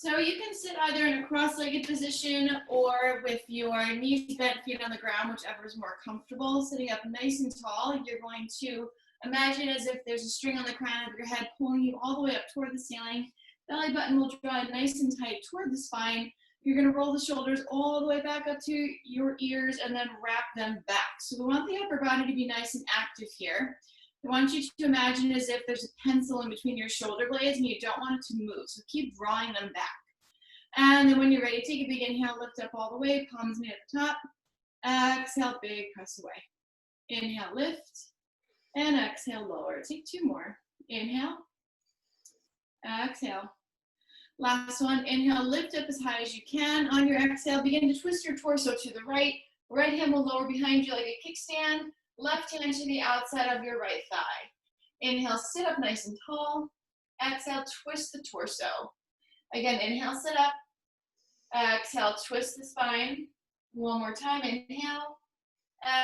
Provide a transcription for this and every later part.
So you can sit either in a cross-legged position or with your knees bent, feet on the ground, whichever is more comfortable. Sitting up nice and tall, you're going to imagine as if there's a string on the crown of your head pulling you all the way up toward the ceiling. Belly button will draw nice and tight toward the spine. You're going to roll the shoulders all the way back up to your ears and then wrap them back. So we want the upper body to be nice and active here. I want you to imagine as if there's a pencil in between your shoulder blades and you don't want it to move. So keep drawing them back. And then when you're ready, take a big inhale, lift up all the way, palms meet at the top. Exhale, big press away. Inhale, lift. And exhale, lower. Take two more. Inhale. Exhale. Last one. Inhale, lift up as high as you can. On your exhale, begin to twist your torso to the right. Right hand will lower behind you like a kickstand. Left hand to the outside of your right thigh. Inhale, sit up nice and tall. Exhale, twist the torso. Again, inhale, sit up. Exhale, twist the spine. One more time, inhale.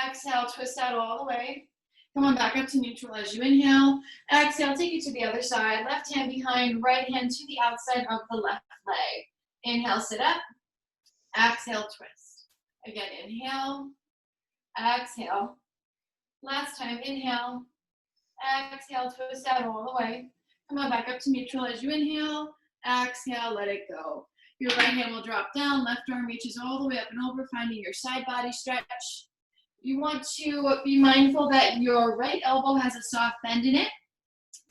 Exhale, twist out all the way. Come on back up to neutral as you inhale. Exhale, take it to the other side. Left hand behind, right hand to the outside of the left leg. Inhale, sit up. Exhale, twist. Again, inhale. Exhale. Last time, inhale. Exhale, twist out all the way. Come on back up to neutral as you inhale. Exhale, let it go. Your right hand will drop down, left arm reaches all the way up and over, finding your side body stretch. You want to be mindful that your right elbow has a soft bend in it.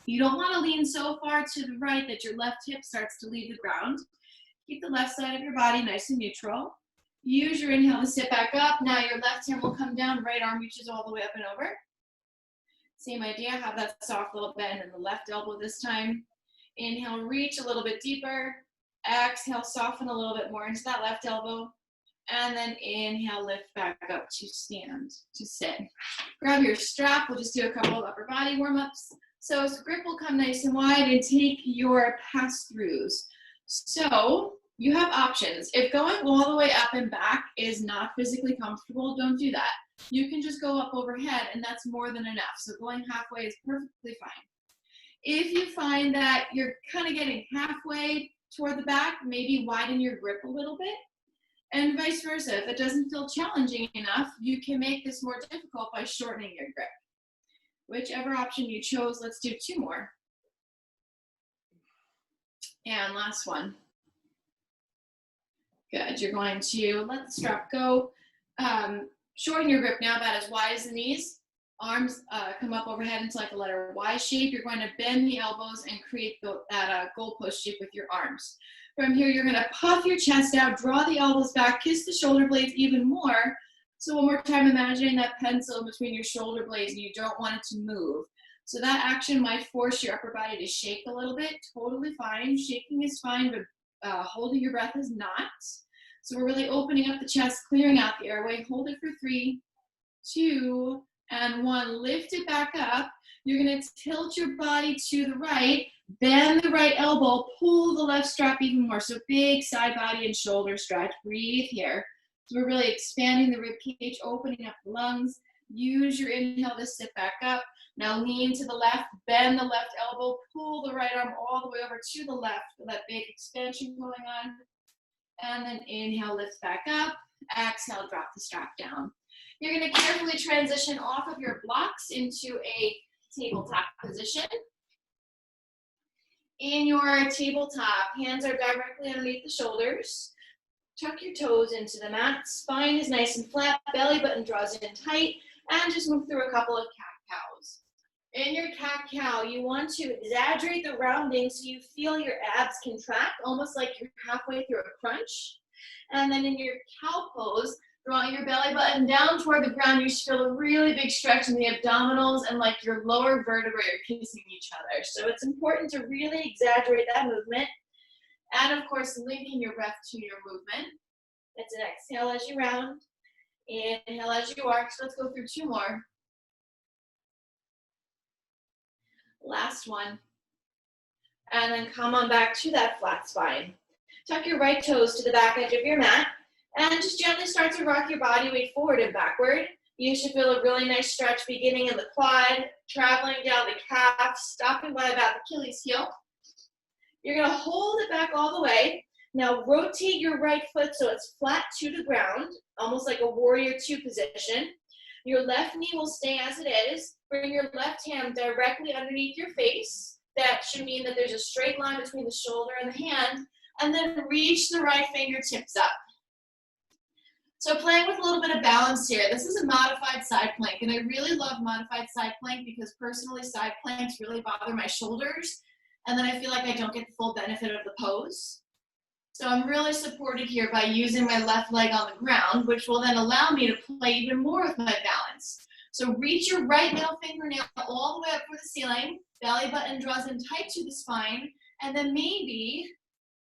You don't want to lean so far to the right that your left hip starts to leave the ground. Keep the left side of your body nice and neutral. Use your inhale to sit back up. Now your left hand will come down, right arm reaches all the way up and over. Same idea, have that soft little bend in the left elbow this time. Inhale, reach a little bit deeper. Exhale, soften a little bit more into that left elbow. And then inhale, lift back up to stand, to sit. Grab your strap. We'll just do a couple of upper body warm-ups. So grip will come nice and wide and take your pass-throughs. So you have options. If going all the way up and back is not physically comfortable, don't do that. You can just go up overhead and that's more than enough. So going halfway is perfectly fine. If you find that you're kind of getting halfway toward the back, maybe widen your grip a little bit. And vice versa, if it doesn't feel challenging enough, you can make this more difficult by shortening your grip. Whichever option you chose, let's do two more. And last one. Good, you're going to let the strap go. Shorten your grip now about as wide as the knees. Arms come up overhead into like a letter Y shape. You're going to bend the elbows and create that goalpost shape with your arms. From here, you're going to puff your chest out, draw the elbows back, kiss the shoulder blades even more. So one more time, imagining that pencil between your shoulder blades and you don't want it to move. So that action might force your upper body to shake a little bit. Totally fine. Shaking is fine, but holding your breath is not. So we're really opening up the chest, clearing out the airway. Hold it for 3, 2, and 1. Lift it back up. You're going to tilt your body to the right. Bend the right elbow, pull the left strap even more. So big side body and shoulder stretch. Breathe here. So we're really expanding the rib cage, opening up the lungs. Use your inhale to sit back up. Now lean to the left, bend the left elbow, pull the right arm all the way over to the left for that big expansion going on. And then inhale, lift back up. Exhale, drop the strap down. You're going to carefully transition off of your blocks into a tabletop position. In your tabletop, hands are directly underneath the shoulders. Tuck your toes into the mat. Spine is nice and flat. Belly button draws in tight. And just move through a couple of cat-cows. In your cat-cow, you want to exaggerate the rounding so you feel your abs contract, almost like you're halfway through a crunch. And then in your cow pose, drawing your belly button down toward the ground, you should feel a really big stretch in the abdominals and like your lower vertebrae are kissing each other. So it's important to really exaggerate that movement. And of course, linking your breath to your movement. It's an exhale as you round, inhale as you arch. Let's go through 2 more. Last one. And then come on back to that flat spine. Tuck your right toes to the back edge of your mat. And just gently start to rock your body weight forward and backward. You should feel a really nice stretch beginning in the quad, traveling down the calf, stopping by about the Achilles heel. You're going to hold it back all the way. Now rotate your right foot so it's flat to the ground, almost like a warrior two position. Your left knee will stay as it is. Bring your left hand directly underneath your face. That should mean that there's a straight line between the shoulder and the hand. And then reach the right fingertips up. So playing with a little bit of balance here. This is a modified side plank, and I really love modified side plank because personally side planks really bother my shoulders, and then I feel like I don't get the full benefit of the pose. So I'm really supported here by using my left leg on the ground, which will then allow me to play even more with my balance. So reach your right middle fingernail all the way up for the ceiling, belly button draws in tight to the spine, and then maybe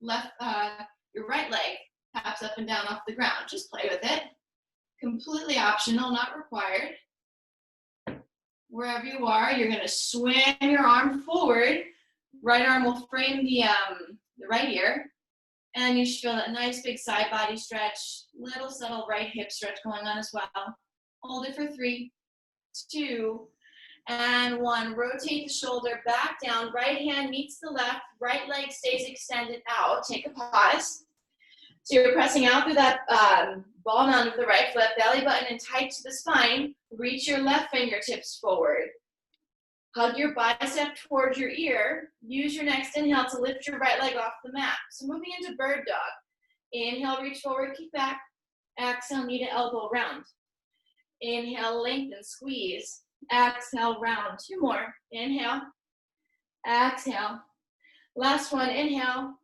your right leg taps up and down off the ground. Just play with it. Completely optional, not required. Wherever you are, you're gonna swing your arm forward. Right arm will frame the right ear. And you should feel that nice big side body stretch, little subtle right hip stretch going on as well. Hold it for 3, 2, and 1. Rotate the shoulder back down. Right hand meets the left. Right leg stays extended out. Take a pause. So you're pressing out through that ball mound of the right foot, belly button in tight to the spine. Reach your left fingertips forward. Hug your bicep towards your ear. Use your next inhale to lift your right leg off the mat. So moving into bird dog. Inhale, reach forward, kick back. Exhale, knee to elbow round. Inhale, lengthen, squeeze. Exhale, round. 2 more. Inhale. Exhale. Last one, inhale.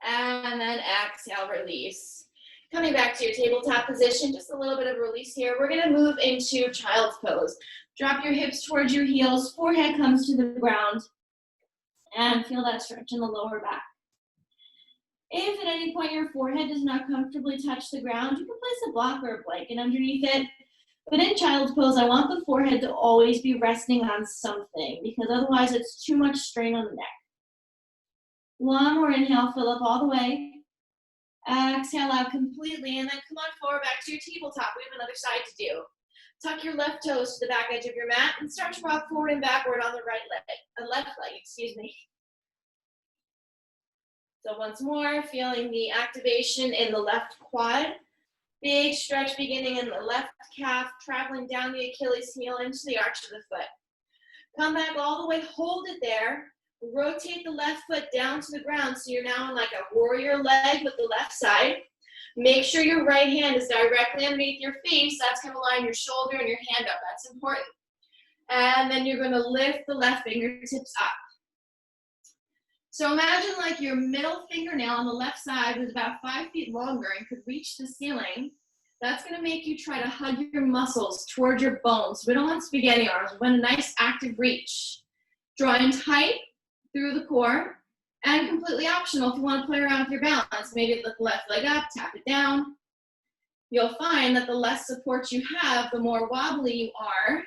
And then exhale, release. Coming back to your tabletop position, just a little bit of release here. We're gonna move into child's pose. Drop your hips towards your heels, forehead comes to the ground, and feel that stretch in the lower back. If at any point your forehead does not comfortably touch the ground, you can place a block or a blanket underneath it. But in child's pose, I want the forehead to always be resting on something because otherwise it's too much strain on the neck. 1 more inhale, fill up all the way. Exhale out completely, and then come on forward back to your tabletop. We have another side to do. Tuck your left toes to the back edge of your mat and start to rock forward and backward on the left leg, excuse me. So once more, feeling the activation in the left quad. Big stretch beginning in the left calf, traveling down the Achilles heel into the arch of the foot. Come back all the way, hold it there. Rotate the left foot down to the ground so you're now in like a warrior leg with the left side. Make sure your right hand is directly underneath your face. That's going to line your shoulder and your hand up. That's important. And then you're going to lift the left fingertips up. So imagine like your middle fingernail on the left side was about 5 feet longer and could reach the ceiling. That's going to make you try to hug your muscles towards your bones. We don't want spaghetti arms. We want a nice active reach. Draw in tight through the core. And completely optional if you want to play around with your balance. Maybe lift the left leg up, tap it down. You'll find that the less support you have, the more wobbly you are.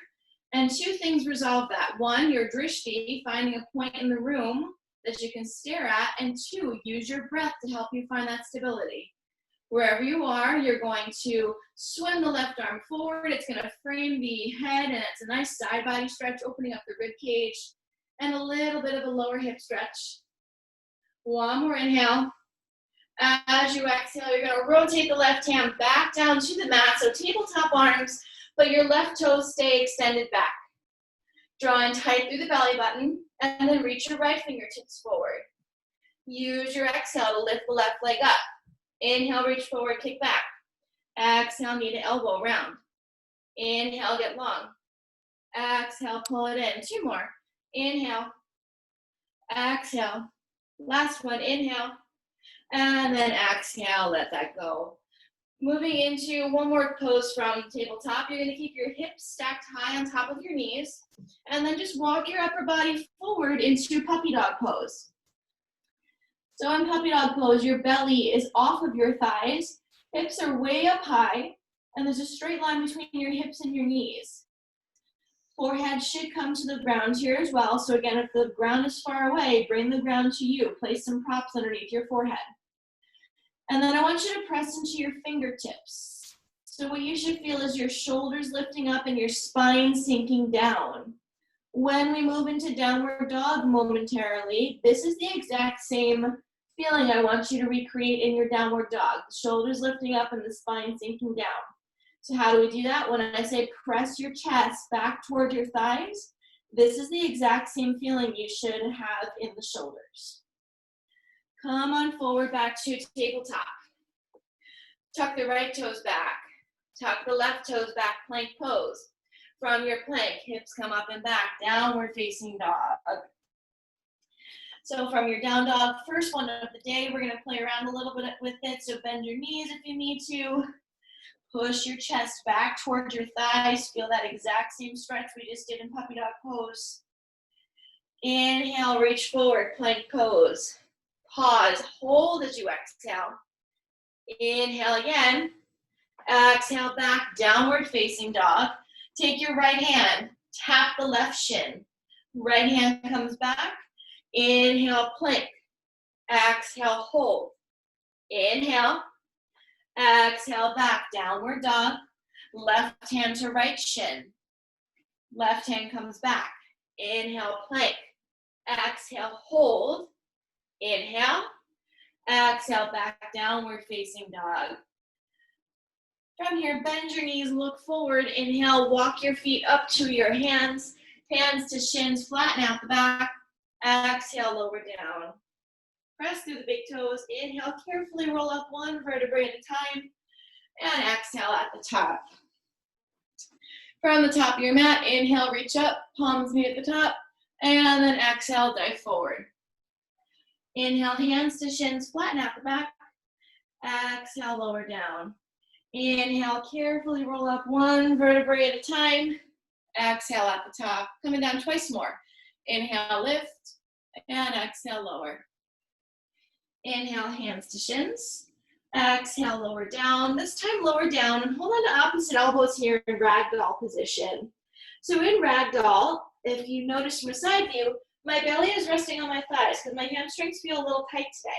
And 2 things resolve that. 1, your drishti, finding a point in the room that you can stare at. And 2, use your breath to help you find that stability. Wherever you are, you're going to swing the left arm forward. It's going to frame the head, and it's a nice side body stretch, opening up the rib cage, and a little bit of a lower hip stretch. 1 more inhale. As you exhale, you're going to rotate the left hand back down to the mat. So tabletop arms, but your left toes stay extended back. Draw in tight through the belly button, and then reach your right fingertips forward. Use your exhale to lift the left leg up. Inhale, reach forward, kick back. Exhale, knee to elbow, round. Inhale, get long. Exhale, pull it in. 2 more. Inhale. Exhale. Last one, inhale, and then exhale, let that go. Moving into one more pose from tabletop, you're gonna keep your hips stacked high on top of your knees, and then just walk your upper body forward into puppy dog pose. So in puppy dog pose, your belly is off of your thighs, hips are way up high, and there's a straight line between your hips and your knees. Forehead should come to the ground here as well. So again, if the ground is far away, bring the ground to you. Place some props underneath your forehead. And then I want you to press into your fingertips. So what you should feel is your shoulders lifting up and your spine sinking down. When we move into downward dog momentarily, this is the exact same feeling I want you to recreate in your downward dog. The shoulders lifting up and the spine sinking down. So how do we do that? When I say press your chest back toward your thighs, this is the exact same feeling you should have in the shoulders. Come on forward back to tabletop. Tuck the right toes back. Tuck the left toes back, plank pose. From your plank, hips come up and back, downward facing dog. So from your down dog, first one of the day, we're gonna play around a little bit with it. So bend your knees if you need to. Push your chest back towards your thighs. Feel that exact same stretch we just did in puppy dog pose. Inhale, reach forward, plank pose. Pause, hold as you exhale. Inhale again. Exhale back, downward facing dog. Take your right hand, tap the left shin. Right hand comes back. Inhale, plank. Exhale, hold. Inhale. Exhale, back, downward dog. Left hand to right shin. Left hand comes back. Inhale, plank. Exhale, hold. Inhale. Exhale, back, downward facing dog. From here, bend your knees, look forward. Inhale, walk your feet up to your hands. Hands to shins, flatten out the back. Exhale, lower down. Press through the big toes. Inhale, carefully roll up one vertebrae at a time. And exhale at the top. From the top of your mat, inhale, reach up, palms meet at the top. And then exhale, dive forward. Inhale, hands to shins, flatten out the back. Exhale, lower down. Inhale, carefully roll up one vertebrae at a time. Exhale at the top. Coming down twice more. Inhale, lift, and exhale, lower. Inhale, hands to shins. Exhale, lower down. This time, lower down and hold on to opposite elbows here in ragdoll position. So in ragdoll, if you notice from a side view, my belly is resting on my thighs because my hamstrings feel a little tight today.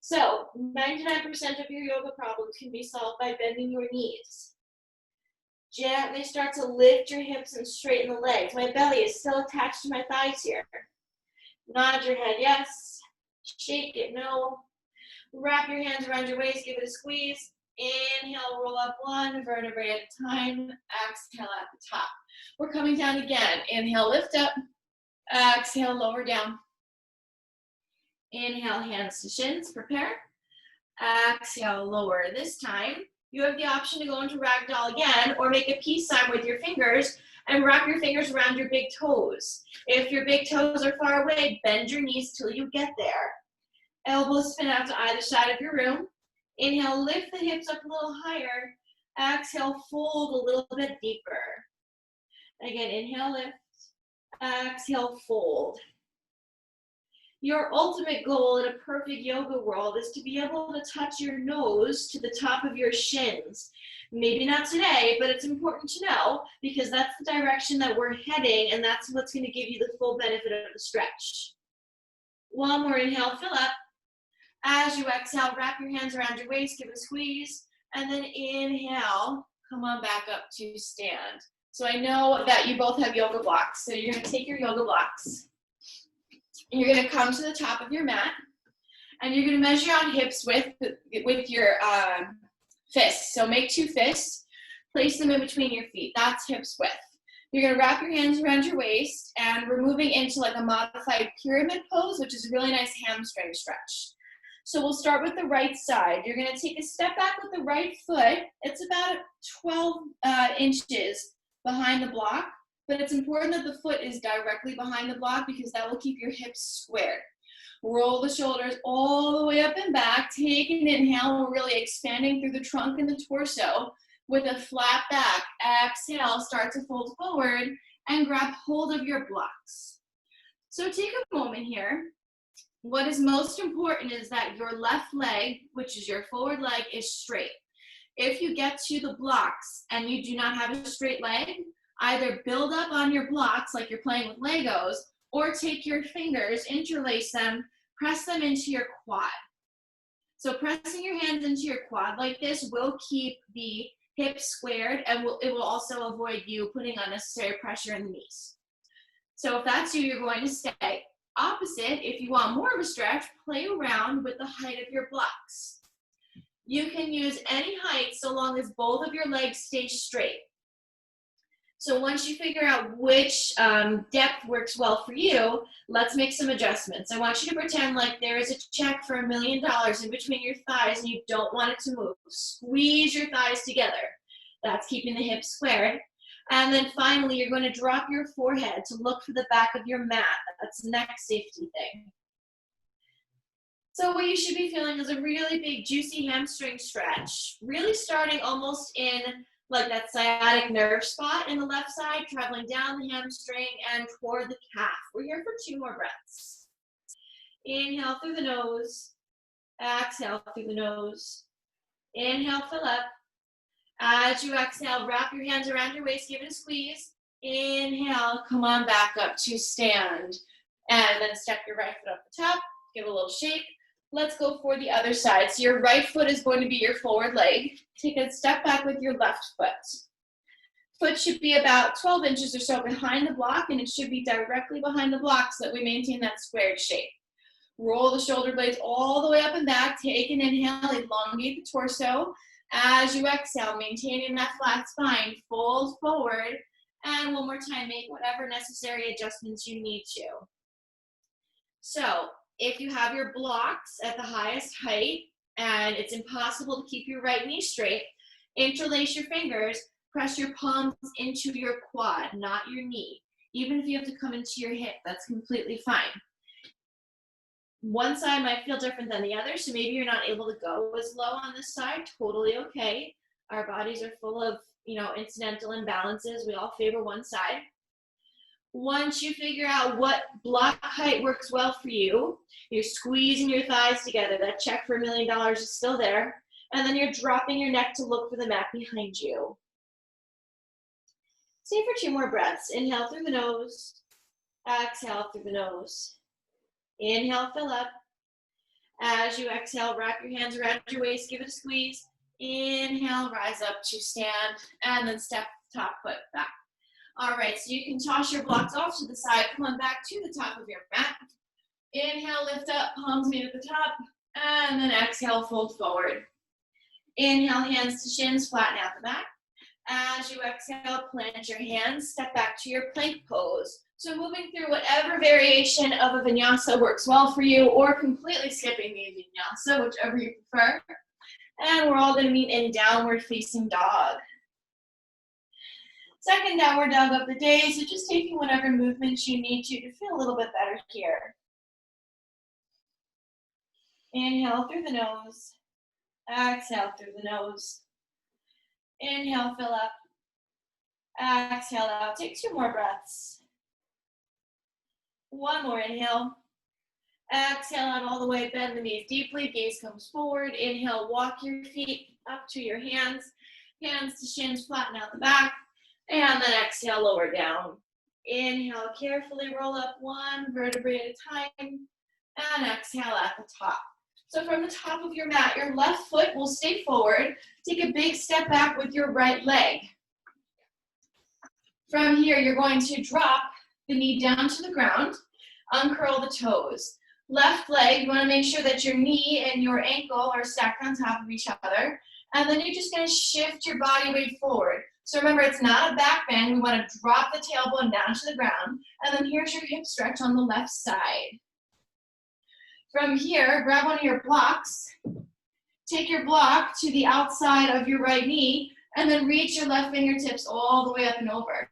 So 99% of your yoga problems can be solved by bending your knees. Gently start to lift your hips and straighten the legs. My belly is still attached to my thighs here. Nod your head, yes. Shake it, no. Wrap your hands around your waist, give it a squeeze. Inhale, roll up one vertebrae at a time. Exhale at the top. We're coming down again. Inhale, lift up. Exhale, lower down. Inhale, hands to shins, prepare. Exhale, lower. This time, you have the option to go into ragdoll again or make a peace sign with your fingers and wrap your fingers around your big toes. If your big toes are far away, bend your knees till you get there. Elbows spin out to either side of your room. Inhale, lift the hips up a little higher. Exhale, fold a little bit deeper. Again, inhale, lift. Exhale, fold. Your ultimate goal in a perfect yoga world is to be able to touch your nose to the top of your shins. Maybe not today, but it's important to know because that's the direction that we're heading and that's what's going to give you the full benefit of the stretch. One more inhale, fill up. As you exhale, wrap your hands around your waist, give it a squeeze, and then inhale, come on back up to stand. So I know that you both have yoga blocks, so you're going to take your yoga blocks. You're going to come to the top of your mat, and you're going to measure out hips width with your fists. So make two fists, place them in between your feet. That's hips width. You're going to wrap your hands around your waist, and we're moving into like a modified pyramid pose, which is a really nice hamstring stretch. So we'll start with the right side. You're going to take a step back with the right foot. It's about 12 inches behind the block. But it's important that the foot is directly behind the block because that will keep your hips squared. Roll the shoulders all the way up and back. Take an inhale. We're really expanding through the trunk and the torso with a flat back. Exhale, start to fold forward and grab hold of your blocks. So take a moment here. What is most important is that your left leg, which is your forward leg, is straight. If you get to the blocks and you do not have a straight leg, either build up on your blocks like you're playing with Legos, or take your fingers, interlace them, press them into your quad. So pressing your hands into your quad like this will keep the hips squared and it will also avoid you putting unnecessary pressure in the knees. So if that's you, you're going to stay. Opposite, if you want more of a stretch, play around with the height of your blocks. You can use any height so long as both of your legs stay straight. So once you figure out which depth works well for you, let's make some adjustments. I want you to pretend like there is a check for $1 million in between your thighs and you don't want it to move. Squeeze your thighs together. That's keeping the hips squared. And then finally, you're going to drop your forehead to look for the back of your mat. That's the next safety thing. So what you should be feeling is a really big, juicy hamstring stretch, really starting almost in like that sciatic nerve spot in the left side, traveling down the hamstring and toward the calf. We're here for 2 more breaths. Inhale through the nose, exhale through the nose. Inhale, fill up. As you exhale, wrap your hands around your waist, give it a squeeze. Inhale, come on back up to stand. And then step your right foot up the top, give it a little shake. Let's go for the other side. So your right foot is going to be your forward leg. Take a step back with your left foot. Foot should be about 12 inches or so behind the block, and it should be directly behind the block so that we maintain that squared shape. Roll the shoulder blades all the way up and back. Take an inhale, elongate the torso. As you exhale, maintaining that flat spine, fold forward. And one more time, make whatever necessary adjustments you need to. So, if you have your blocks at the highest height and it's impossible to keep your right knee straight, interlace your fingers, press your palms into your quad, not your knee. Even if you have to come into your hip, that's completely fine. One side might feel different than the other, so maybe you're not able to go as low on this side, totally okay. Our bodies are full of, incidental imbalances. We all favor one side. Once you figure out what block height works well for you, you're squeezing your thighs together. That check for $1 million is still there. And then you're dropping your neck to look for the mat behind you. Stay for 2 more breaths. Inhale through the nose. Exhale through the nose. Inhale, fill up. As you exhale, wrap your hands around your waist, give it a squeeze. Inhale, rise up to stand, and then step top foot back. All right, so you can toss your blocks off to the side, come on back to the top of your mat. Inhale, lift up, palms meet at the top, and then exhale, fold forward. Inhale, hands to shins, flatten out the back. As you exhale, plant your hands, step back to your plank pose. So moving through whatever variation of a vinyasa works well for you, or completely skipping the vinyasa, whichever you prefer. And we're all going to meet in downward facing dog. Second downward dog of the day, so just taking whatever movements you need to feel a little bit better here. Inhale through the nose. Exhale through the nose. Inhale, fill up. Exhale out. Take 2 more breaths. 1 more inhale. Exhale out all the way. Bend the knees deeply. Gaze comes forward. Inhale, walk your feet up to your hands. Hands to shins, flatten out the back. And then exhale, lower down. Inhale, carefully roll up 1 vertebrae at a time. And exhale at the top. So from the top of your mat, your left foot will stay forward. Take a big step back with your right leg. From here, you're going to drop the knee down to the ground. Uncurl the toes. Left leg, you want to make sure that your knee and your ankle are stacked on top of each other. And then you're just going to shift your body weight forward. So remember, it's not a back bend. We want to drop the tailbone down to the ground. And then here's your hip stretch on the left side. From here, grab one of your blocks. Take your block to the outside of your right knee. And then reach your left fingertips all the way up and over.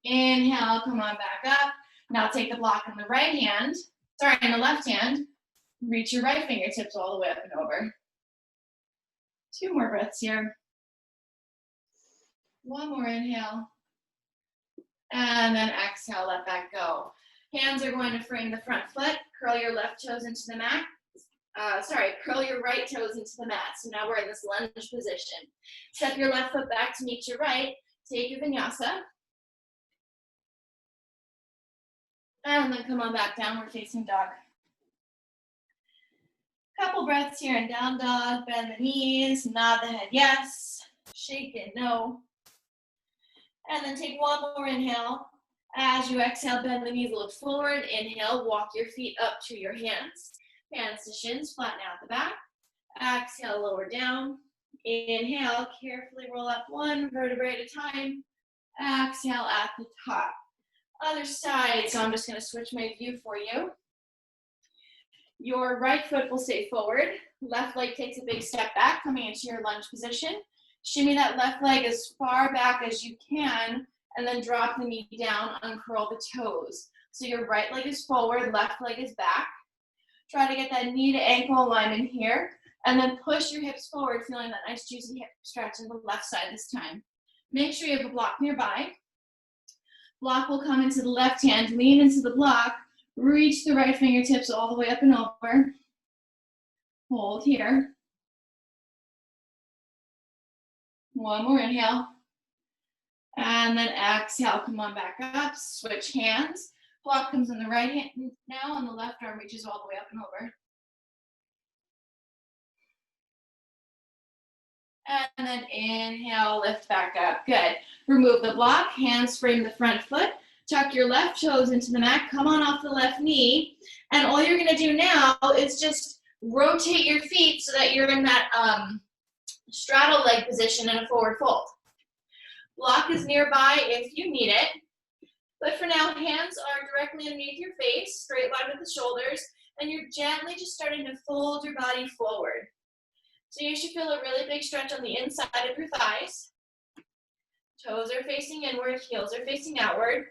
Inhale, come on back up. Now take the block in the in the left hand. Reach your right fingertips all the way up and over. 2 more breaths here. 1 more inhale. And then exhale, let that go. Hands are going to frame the front foot. Curl your left toes into the mat. Curl your right toes into the mat. So now we're in this lunge position. Step your left foot back to meet your right. Take a vinyasa. And then come on back, downward facing dog. Couple breaths here in down dog. Bend the knees, nod the head yes, shake it no. And then take one more inhale. As you exhale, bend the knees, look forward. Inhale, walk your feet up to your hands. Hands to shins, flatten out the back. Exhale, lower down. Inhale, carefully roll up one vertebrae at a time. Exhale at the top. Other side, so I'm just gonna switch my view for you. Your right foot will stay forward. Left leg takes a big step back, coming into your lunge position. Shimmy that left leg as far back as you can, and then drop the knee down, uncurl the toes. So your right leg is forward, left leg is back. Try to get that knee to ankle alignment here, and then push your hips forward, feeling that nice juicy hip stretch on the left side this time. Make sure you have a block nearby. Block will come into the left hand, lean into the block, reach the right fingertips all the way up and over. Hold here. One more inhale. And then exhale, come on back up, switch hands. Block comes in the right hand now, and the left arm reaches all the way up and over. And then inhale, lift back up. Good. Remove the block, hands frame the front foot. Tuck your left toes into the mat, come on off the left knee. And all you're gonna do now is just rotate your feet so that you're in that straddle leg position in a forward fold. Block is nearby if you need it. But for now, hands are directly underneath your face, straight line with the shoulders, and you're gently just starting to fold your body forward. So you should feel a really big stretch on the inside of your thighs. Toes are facing inward, heels are facing outward.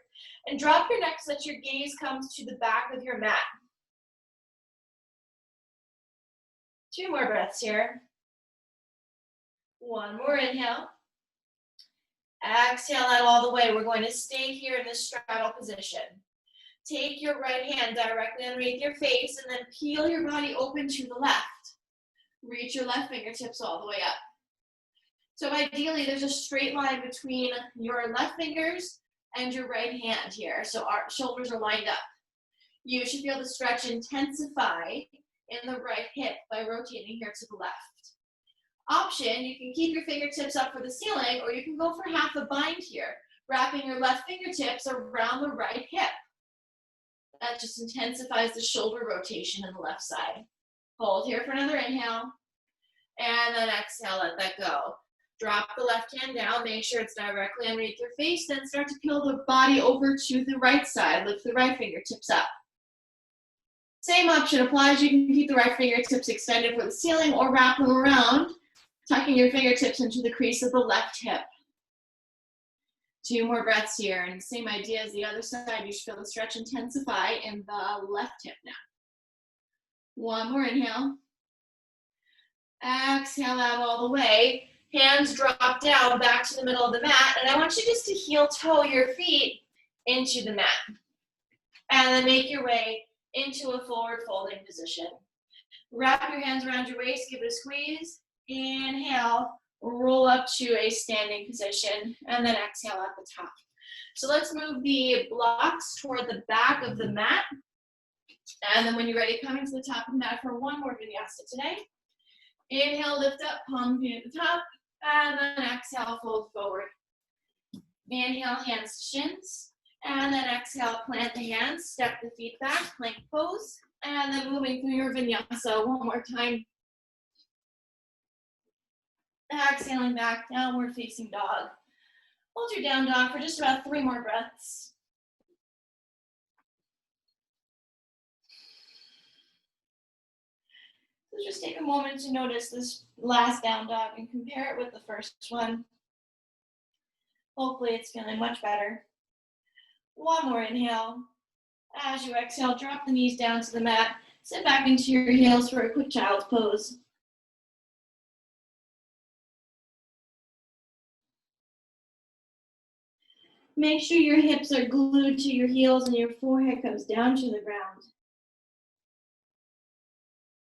And drop your neck so that your gaze comes to the back of your mat. 2 more breaths here. 1 more inhale. Exhale out all the way. We're going to stay here in this straddle position. Take your right hand directly underneath your face and then peel your body open to the left. Reach your left fingertips all the way up. So ideally, there's a straight line between your left fingers and your right hand here. So our shoulders are lined up. You should feel the stretch intensify in the right hip by rotating here to the left. Option, you can keep your fingertips up for the ceiling, or you can go for half a bind here, wrapping your left fingertips around the right hip. That just intensifies the shoulder rotation in the left side. Hold here for another inhale, and then exhale, let that go. Drop the left hand down, make sure it's directly underneath your face, then start to peel the body over to the right side. Lift the right fingertips up. Same option applies. You can keep the right fingertips extended for the ceiling or wrap them around, tucking your fingertips into the crease of the left hip. 2 more breaths here, and same idea as the other side. You should feel the stretch intensify in the left hip now. 1 more inhale. Exhale out all the way. Hands drop down back to the middle of the mat, and I want you just to heel toe your feet into the mat. And then make your way into a forward folding position. Wrap your hands around your waist, give it a squeeze. Inhale, roll up to a standing position, and then exhale at the top. So let's move the blocks toward the back of the mat. And then when you're ready, coming to the top of the mat for 1 more vinyasa today. Inhale, lift up, palm at the top, and then exhale, fold forward. Inhale, hands to shins, and then exhale, plant the hands, step the feet back, plank pose, and then moving through your vinyasa 1 more time. Exhaling back, downward facing dog. Hold your down dog for just about 3 more breaths. So just take a moment to notice this last down dog and compare it with the first one. Hopefully it's feeling much better. 1 more inhale. As you exhale, drop the knees down to the mat. Sit back into your heels for a quick child's pose. Make sure your hips are glued to your heels and your forehead comes down to the ground.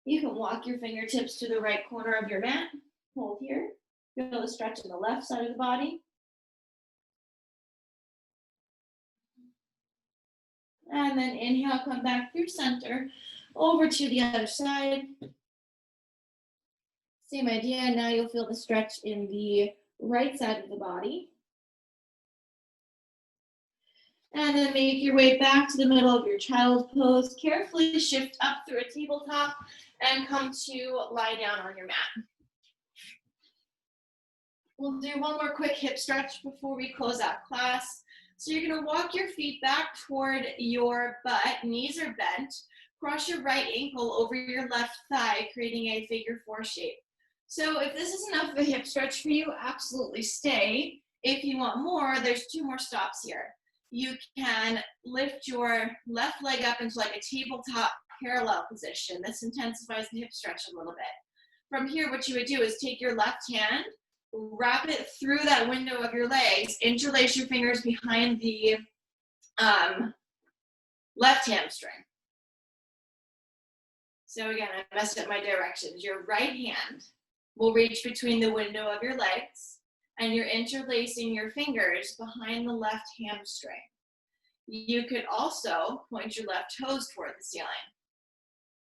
You can walk your fingertips to the right corner of your mat. Hold here. Feel the stretch in the left side of the body. And then inhale, come back through center, over to the other side. Same idea, now you'll feel the stretch in the right side of the body. And then make your way back to the middle of your child pose. Carefully shift up through a tabletop and come to lie down on your mat. We'll do one more quick hip stretch before we close out class. So you're gonna walk your feet back toward your butt, knees are bent. Cross your right ankle over your left thigh, creating a figure 4 shape. So if this is enough of a hip stretch for you, absolutely stay. If you want more, there's 2 more stops here. You can lift your left leg up into like a tabletop parallel position. This intensifies the hip stretch a little bit. From here, what you would do is take your left hand, wrap it through that window of your legs, interlace your fingers behind the left hamstring. So again, I messed up my directions. Your right hand will reach between the window of your legs, and you're interlacing your fingers behind the left hamstring. You could also point your left toes toward the ceiling.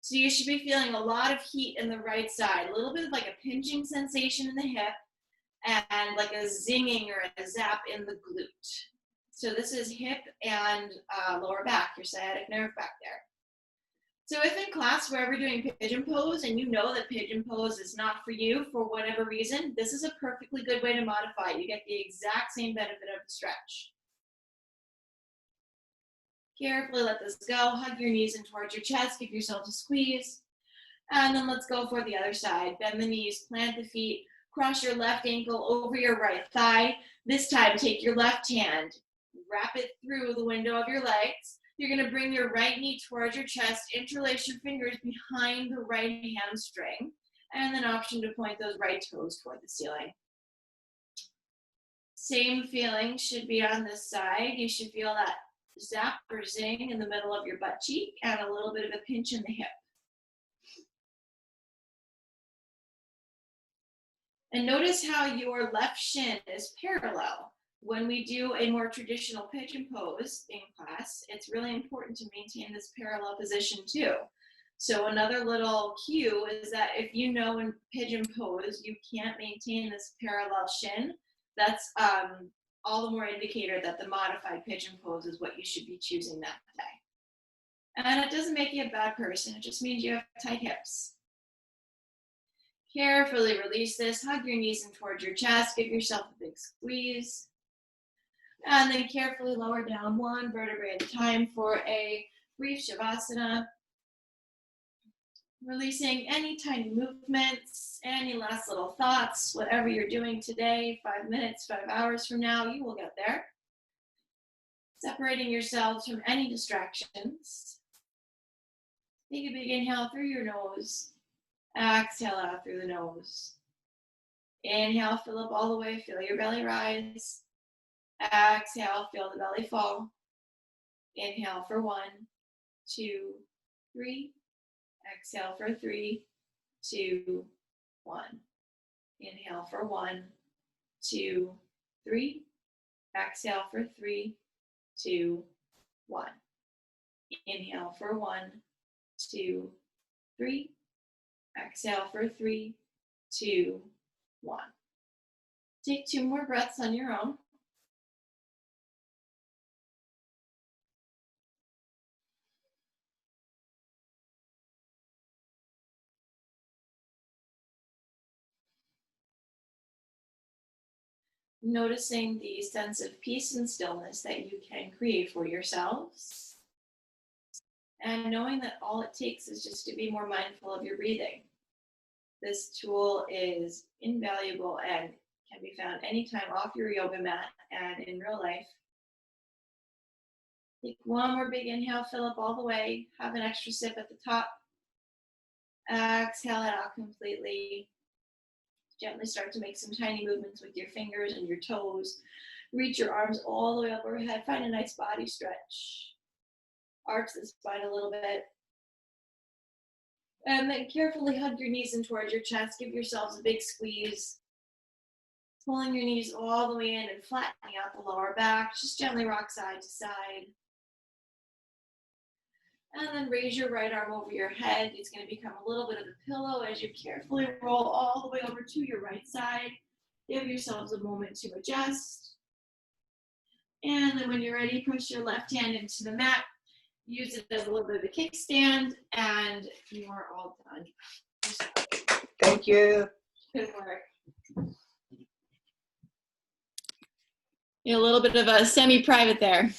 So you should be feeling a lot of heat in the right side, a little bit of like a pinching sensation in the hip, and like a zinging or a zap in the glute. So this is hip and lower back, your sciatic nerve back there. So if in class we're ever doing pigeon pose and you know that pigeon pose is not for you for whatever reason, this is a perfectly good way to modify it. You get the exact same benefit of the stretch. Carefully let this go. Hug your knees in towards your chest. Give yourself a squeeze. And then let's go for the other side. Bend the knees, plant the feet, cross your left ankle over your right thigh. This time, take your left hand, wrap it through the window of your legs. You're going to bring your right knee towards your chest, interlace your fingers behind the right hamstring, and then option to point those right toes toward the ceiling. Same feeling should be on this side. You should feel that zap or zing in the middle of your butt cheek and a little bit of a pinch in the hip. And notice how your left shin is parallel. When we do a more traditional pigeon pose in class, it's really important to maintain this parallel position too. So another little cue is that if you know in pigeon pose you can't maintain this parallel shin, that's all the more indicator that the modified pigeon pose is what you should be choosing that day. And it doesn't make you a bad person, it just means you have tight hips. Carefully release this, hug your knees in towards your chest, give yourself a big squeeze. And then carefully lower down 1 vertebrae at a time for a brief Shavasana. Releasing any tiny movements, any last little thoughts, whatever you're doing today, 5 minutes, 5 hours from now, you will get there. Separating yourselves from any distractions. Take a big inhale through your nose. Exhale out through the nose. Inhale, fill up all the way, feel your belly rise. Exhale, feel the belly fall. Inhale for 1, 2, 3. Exhale for 3, 2, 1. Inhale for 1, 2, 3. Exhale for 3, 2, 1. Inhale for 1, 2, 3. Exhale for 3, 2, 1. Take 2 more breaths on your own. Noticing the sense of peace and stillness that you can create for yourselves. And knowing that all it takes is just to be more mindful of your breathing. This tool is invaluable and can be found anytime off your yoga mat and in real life. Take 1 more big inhale, fill up all the way, have an extra sip at the top. Exhale it out completely. Gently start to make some tiny movements with your fingers and your toes. Reach your arms all the way up overhead. Find a nice body stretch. Arch the spine a little bit. And then carefully hug your knees in towards your chest. Give yourselves a big squeeze. Pulling your knees all the way in and flattening out the lower back. Just gently rock side to side. And then raise your right arm over your head. It's going to become a little bit of a pillow as you carefully roll all the way over to your right side. Give yourselves a moment to adjust. And then when you're ready, press your left hand into the mat. Use it as a little bit of a kickstand, and you are all done. Thank you. Good work. A little bit of a semi-private there.